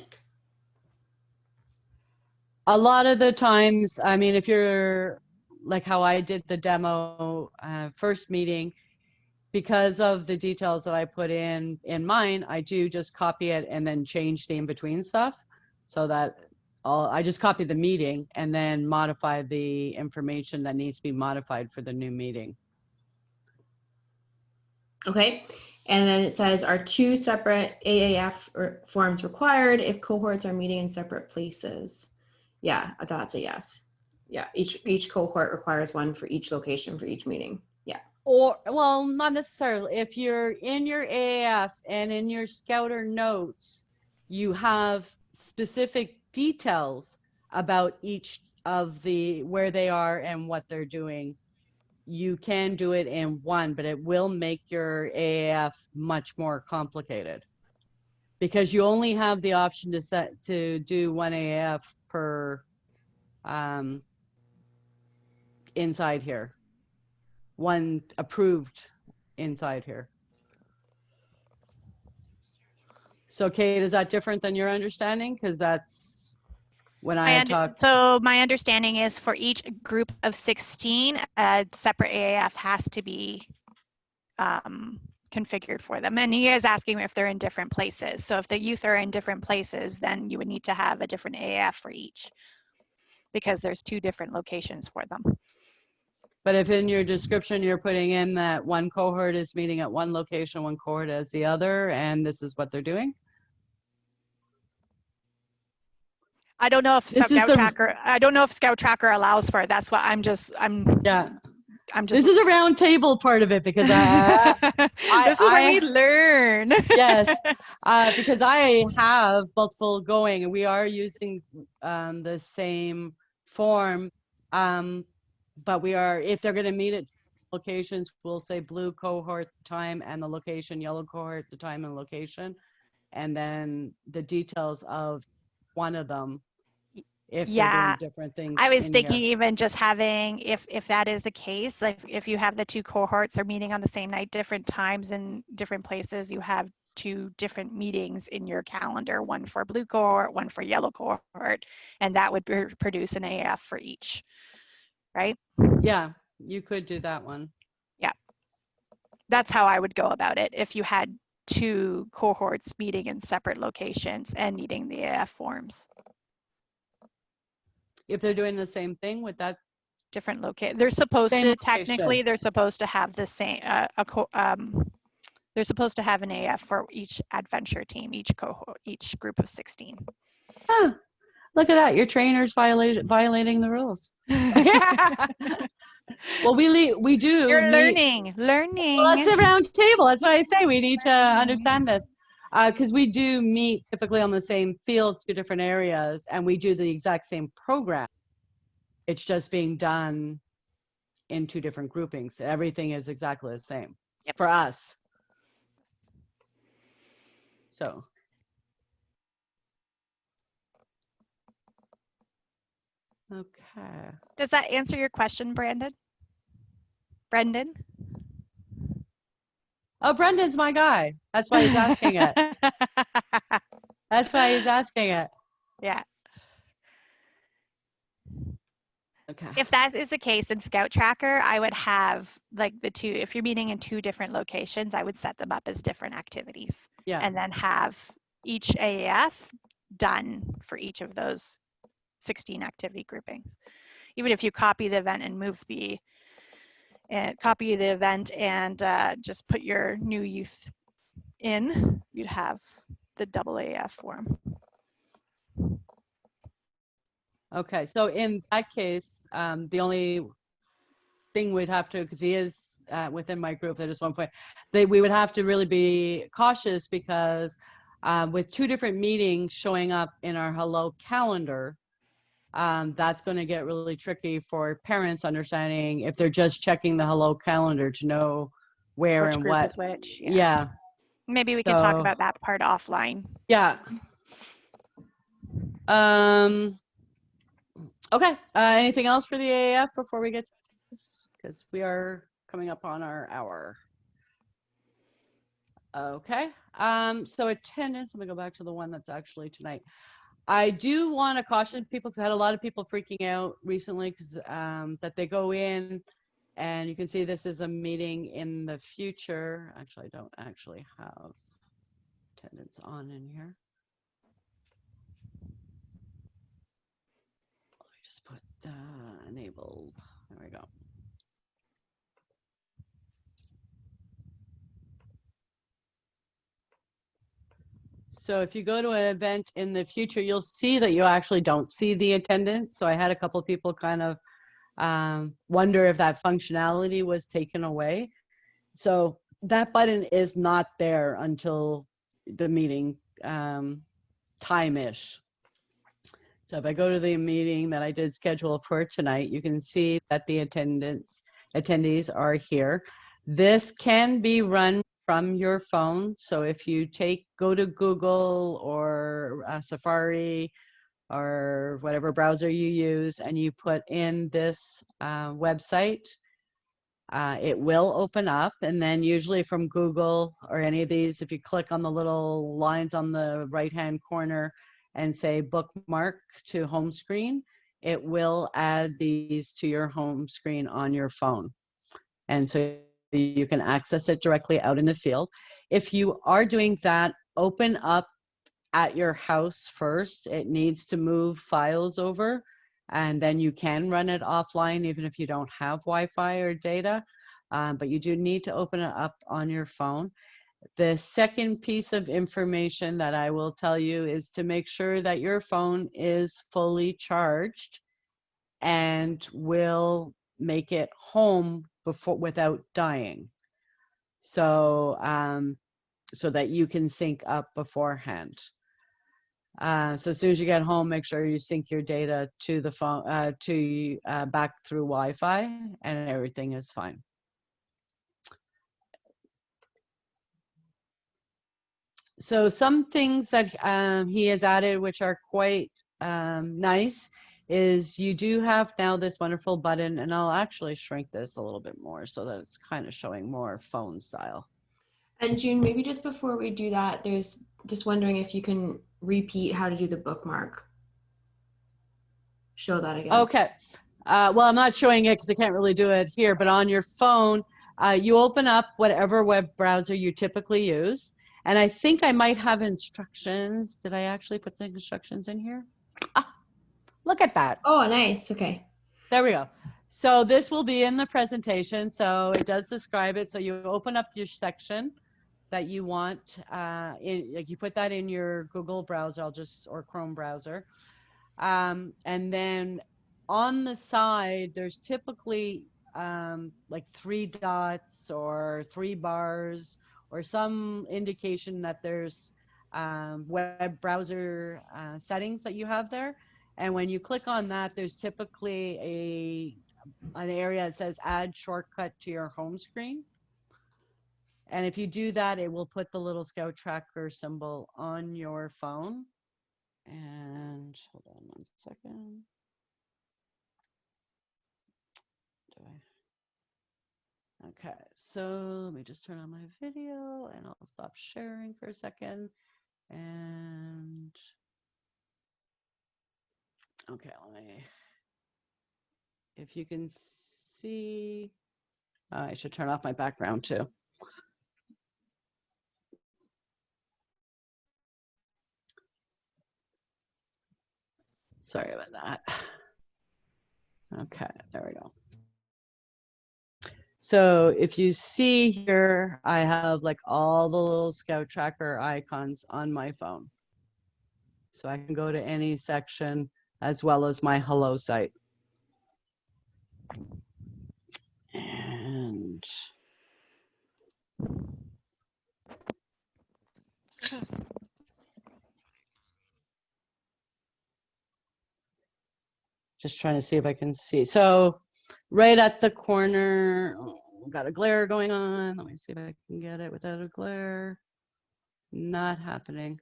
A lot of the times, I mean, if you're like how I did the demo first meeting, because of the details that I put in mine, I do just copy it and then change the in-between stuff so that I just copy the meeting and then modify the information that needs to be modified for the new meeting. Okay. And then it says, are two separate AAF forms required if cohorts are meeting in separate places? Yeah, that's a yes. Yeah, each cohort requires one for each location for each meeting. Yeah. Or, well, not necessarily. If you're in your AAF and in your Scouter notes, you have specific details about each of the, where they are and what they're doing. You can do it in one, but it will make your AAF much more complicated because you only have the option to do one AAF per inside here, one approved inside here. So Kate, is that different than your understanding? Because that's when I had talked. So my understanding is for each group of 16, a separate AAF has to be configured for them. And he is asking if they're in different places. So if the youth are in different places, then you would need to have a different AAF for each because there's two different locations for them. But if in your description you're putting in that one cohort is meeting at one location, one cohort as the other, and this is what they're doing? I don't know if ScoutsTracker allows for it. That's what this is a round table part of it because this is where we learn. Yes, because I have multiple going and we are using the same form, but if they're going to meet at locations, we'll say blue cohort time and the location, yellow cohort the time and location, and then the details of one of them. If they're doing different things. I was thinking even just having, if that is the case, like if you have the two cohorts are meeting on the same night, different times in different places, you have two different meetings in your calendar, one for blue cohort, one for yellow cohort, and that would produce an AF for each, right? Yeah, you could do that one. Yeah, that's how I would go about it if you had two cohorts meeting in separate locations and needing the AF forms. If they're doing the same thing with that different location, they're supposed to technically they're supposed to have the same they're supposed to have an AF for each adventure team, each cohort, each group of 16. Oh, look at that, your trainer's violating the rules. Well, we do. You're learning. Well, that's a round table. That's why I say we need to understand this. Because we do meet typically on the same field, two different areas, and we do the exact same program. It's just being done in two different groupings. Everything is exactly the same for us. So. Okay. Does that answer your question, Brandon? Brendan? Oh, Brendan's my guy. That's why he's asking it. That's why he's asking it. Yeah. Okay. If that is the case in ScoutsTracker, I would have like the two, if you're meeting in two different locations, I would set them up as different activities. Yeah. And then have each AAF done for each of those 16 activity groupings. Even if you copy the event and move the event and just put your new youth in, you'd have the double AAF form. Okay. So in that case, the only thing we'd have to, because he is within my group at just one point, we would have to really be cautious because with two different meetings showing up in our Hello calendar, that's going to get really tricky for parents understanding if they're just checking the Hello calendar to know where Which and group what. is which? Yeah. Maybe we can talk about that part offline. Yeah. Okay. Anything else for the AAF before we get to this? Because we are coming up on our hour. Okay. So attendance, let me go back to the one that's actually tonight. I do want to caution people because I had a lot of people freaking out recently because that they go in and you can see this is a meeting in the future. Actually, I don't actually have attendance on in here. Let me just put enabled. There we go. So if you go to an event in the future, you'll see that you actually don't see the attendance. So I had a couple of people kind of wonder if that functionality was taken away. So that button is not there until the meeting time-ish. So if I go to the meeting that I did schedule for tonight, you can see that the attendees are here. This can be run from your phone. So if you go to Google or Safari or whatever browser you use and you put in this website, it will open up, and then usually from Google or any of these, if you click on the little lines on the right-hand corner and say bookmark to home screen, it will add these to your home screen on your phone. And so you can access it directly out in the field. If you are doing that, open up at your house first. It needs to move files over, and then you can run it offline even if you don't have Wi-Fi or data, but you do need to open it up on your phone. The second piece of information that I will tell you is to make sure that your phone is fully charged and will make it home without dying. So so that you can sync up beforehand. So as soon as you get home, make sure you sync your data to the phone, back through Wi-Fi, and everything is fine. So some things that he has added, which are quite nice, is you do have now this wonderful button, and I'll actually shrink this a little bit more so that it's kind of showing more phone style. And June, maybe just before we do that, there's just wondering if you can repeat how to do the bookmark. Show that again. Okay. Well, I'm not showing it because I can't really do it here, but on your phone, you open up whatever web browser you typically use. And I think I might have instructions. Did I actually put the instructions in here? Ah, look at that. Oh, nice. Okay. There we go. So this will be in the presentation. So it does describe it. So you open up your section that you want. Like you put that in your Google browser, or Chrome browser. And then on the side, there's typically like 3 dots or 3 bars or some indication that there's web browser settings that you have there. And when you click on that, there's typically an area that says add shortcut to your home screen. And if you do that, it will put the little ScoutsTracker symbol on your phone. And hold on one second. Okay, so let me just turn on my video and I'll stop sharing for a second. And okay, let me, if you can see, I should turn off my background too. Sorry about that. Okay, there we go. So if you see here, I have like all the little ScoutsTracker icons on my phone. So I can go to any section as well as my hello site. And just trying to see if I can see. So right at the corner, oh, got a glare going on. Let me see if I can get it without a glare. Not happening.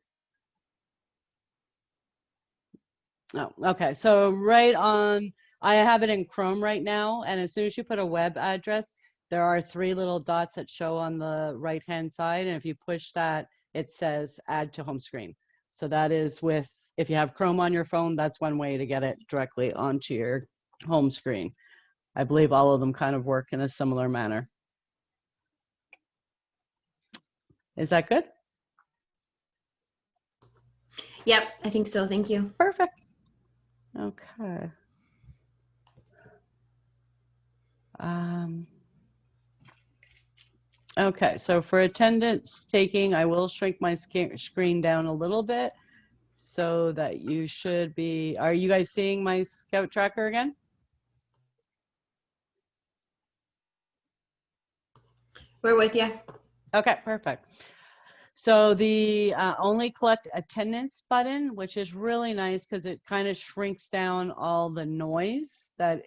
Oh, okay. So right on, I have it in Chrome right now. And as soon as you put a web address, there are 3 little dots that show on the right-hand side. And if you push that, it says add to home screen. So that is with, if you have Chrome on your phone, that's one way to get it directly onto your home screen. I believe all of them kind of work in a similar manner. Is that good? Yep, I think so. Thank you. Perfect. Okay. Okay, so for attendance taking, I will shrink my screen down a little bit so that you should be, are you guys seeing my ScoutsTracker again? We're with you. Okay, perfect. So the only collect attendance button, which is really nice because it kind of shrinks down all the noise that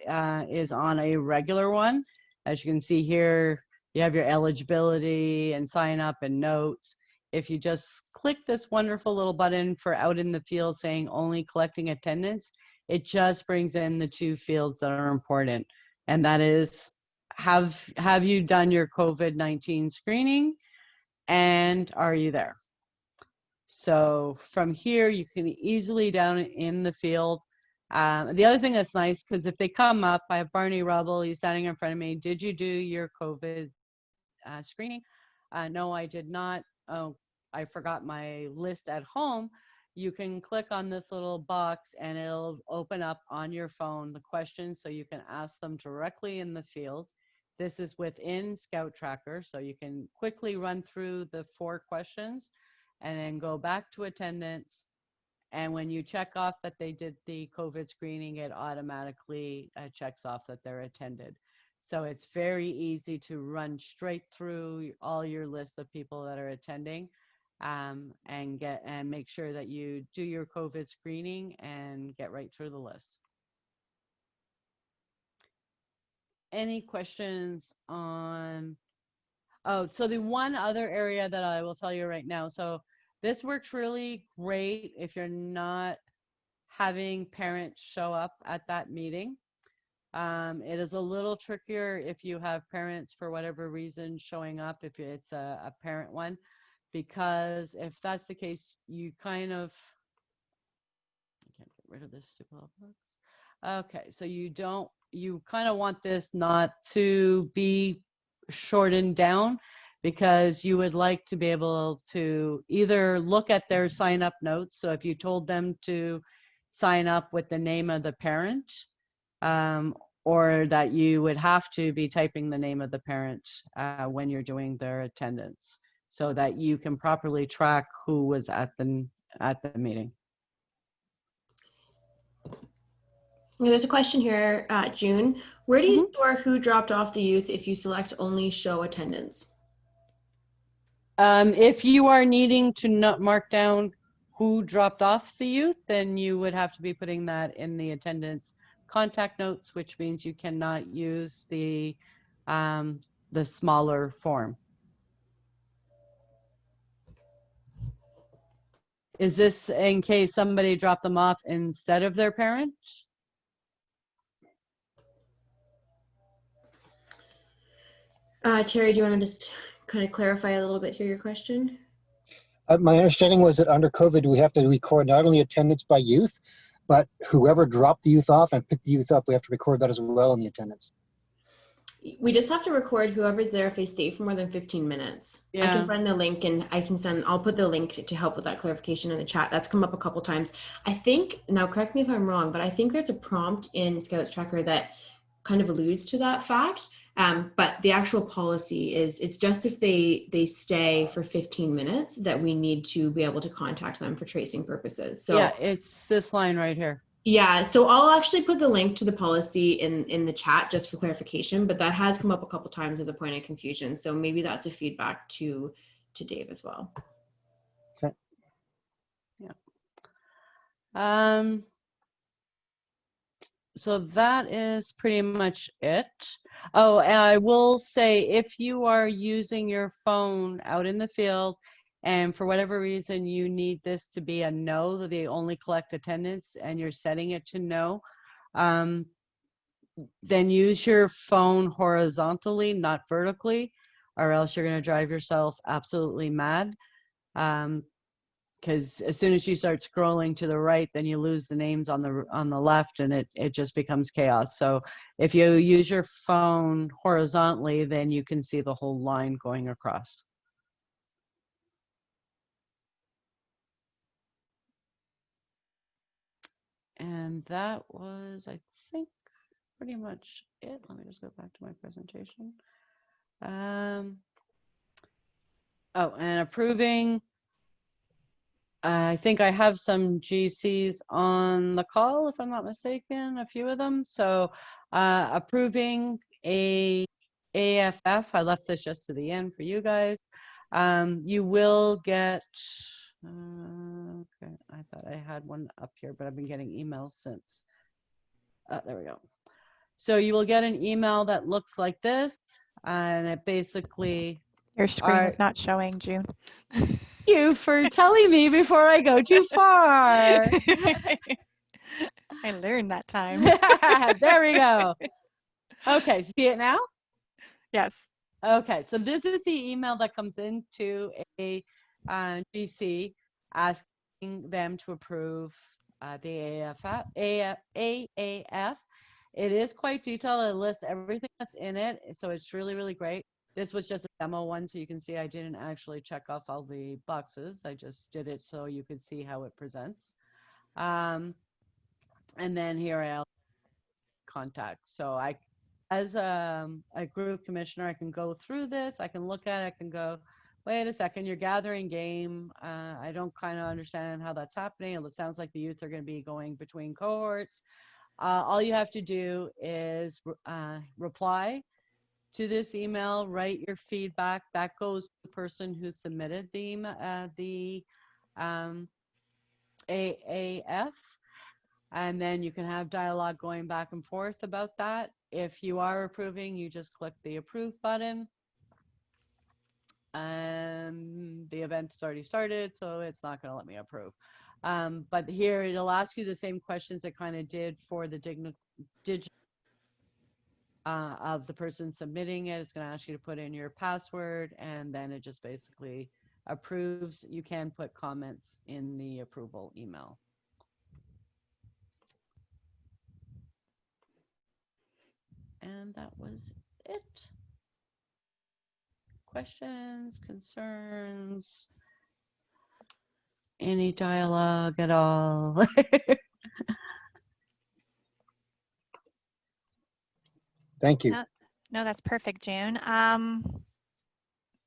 is on a regular one. As you can see here, you have your eligibility and sign up and notes. If you just click this wonderful little button for out in the field saying only collecting attendance, it just brings in the 2 fields that are important. And that is, have you done your COVID-19 screening? And are you there? So from here, you can easily down in the field. The other thing that's nice, because if they come up, I have Barney Rubble, he's standing in front of me. Did you do your COVID screening? No, I did not. Oh, I forgot my list at home. You can click on this little box and it'll open up on your phone the questions so you can ask them directly in the field. This is within ScoutsTracker, so you can quickly run through the 4 questions and then go back to attendance. And when you check off that they did the COVID screening, it automatically checks off that they're attended. So it's very easy to run straight through all your list of people that are attending and make sure that you do your COVID screening and get right through the list. Any questions on, oh, so the one other area that I will tell you right now, so this works really great if you're not having parents show up at that meeting. It is a little trickier if you have parents for whatever reason showing up, if it's a parent one, because if that's the case, you kind of, I can't get rid of this stupid box. Okay, so you kind of want this not to be shortened down, because you would like to be able to either look at their sign up notes. So if you told them to sign up with the name of the parent, or that you would have to be typing the name of the parent when you're doing their attendance, so that you can properly track who was at the meeting. There's a question here, June. Where do you store who dropped off the youth if you select only show attendance? If you are needing to not mark down who dropped off the youth, then you would have to be putting that in the attendance contact notes, which means you cannot use the smaller form. Is this in case somebody dropped them off instead of their parent? Cherry, do you want to just kind of clarify a little bit here your question? My understanding was that under COVID, we have to record not only attendance by youth, but whoever dropped the youth off and picked the youth up, we have to record that as well in the attendance. We just have to record whoever's there if they stay for more than 15 minutes. I can Yeah. find the link and I'll put the link to help with that clarification in the chat. That's come up a couple times. I think, now correct me if I'm wrong, but I think there's a prompt in ScoutsTracker that kind of alludes to that fact. But the actual policy is, it's just if they stay for 15 minutes that we need to be able to contact them for tracing purposes. So yeah, it's this line right here. yeah, so I'll actually put the link to the policy in the chat just for clarification, but that has come up a couple times as a point of confusion. So maybe that's a feedback to Dave as well. Okay. Yeah. So that is pretty much it. Oh, and I will say, if you are using your phone out in the field and for whatever reason you need this to be a no, that they only collect attendance, and you're setting it to no, then use your phone horizontally, not vertically, or else you're going to drive yourself absolutely mad. Because as soon as you start scrolling to the right, then you lose the names on the left, and it just becomes chaos. So if you use your phone horizontally, then you can see the whole line going across. And that was, I think, pretty much it. Let me just go back to my presentation. Oh, and approving. I think I have some GCs on the call, if I'm not mistaken, a few of them. So approving a AFF, I left this just to the end for you guys. You will get, okay, I thought I had one up here, but I've been getting emails since. There we go. So you will get an email that looks like this, and it basically... Your screen is not showing, June. You for telling me before I go too far. I learned that time. There we go. Okay, see it now? Yes. Okay, so this is the email that comes into a GC asking them to approve the AAF. It is quite detailed. It lists everything that's in it, so it's really, really great. This was just a demo one, so you can see I didn't actually check off all the boxes. I just did it so you could see how it presents. And then here I have contact. So I, as a group commissioner, I can go through this. I can look at it. I can go, wait a second, you're gathering game. I don't kind of understand how that's happening. It sounds like the youth are going to be going between cohorts. All you have to do is reply to this email, write your feedback. That goes to the person who submitted the AAF, and then you can have dialogue going back and forth about that. If you are approving, you just click the approve button. The event's already started, so it's not going to let me approve. But here it'll ask you the same questions it kind of did for the digital of the person submitting it. It's going to ask you to put in your password, and then it just basically approves. You can put comments in the approval email. And that was it. Questions, concerns, any dialogue at all? Thank you. No, that's perfect, June.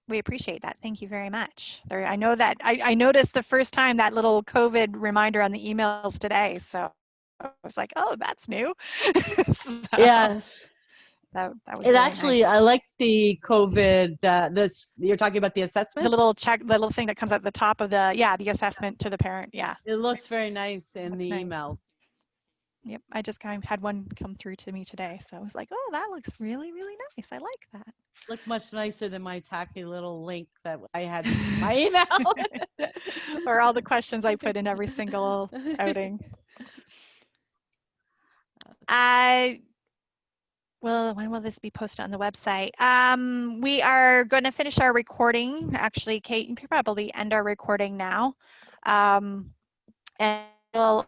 We appreciate that. Thank you very much. I know that I noticed the first time that little COVID reminder on the emails today. So I was like, oh, that's new. So, yes. That was it really actually, nice. I like the COVID, this, you're talking about the assessment? The little check, the little thing that comes at the top of the, yeah, the assessment to the parent. Yeah. It looks very nice in the nice. emails. Yep, I just kind of had one come through to me today. So I was like, oh, that looks really, really nice. I like that. Look much nicer than my tacky little link that I had in my email. Or all the questions I put in every single outing. Well, when will this be posted on the website? We are going to finish our recording. Actually, Kate, you can probably end our recording now. And we'll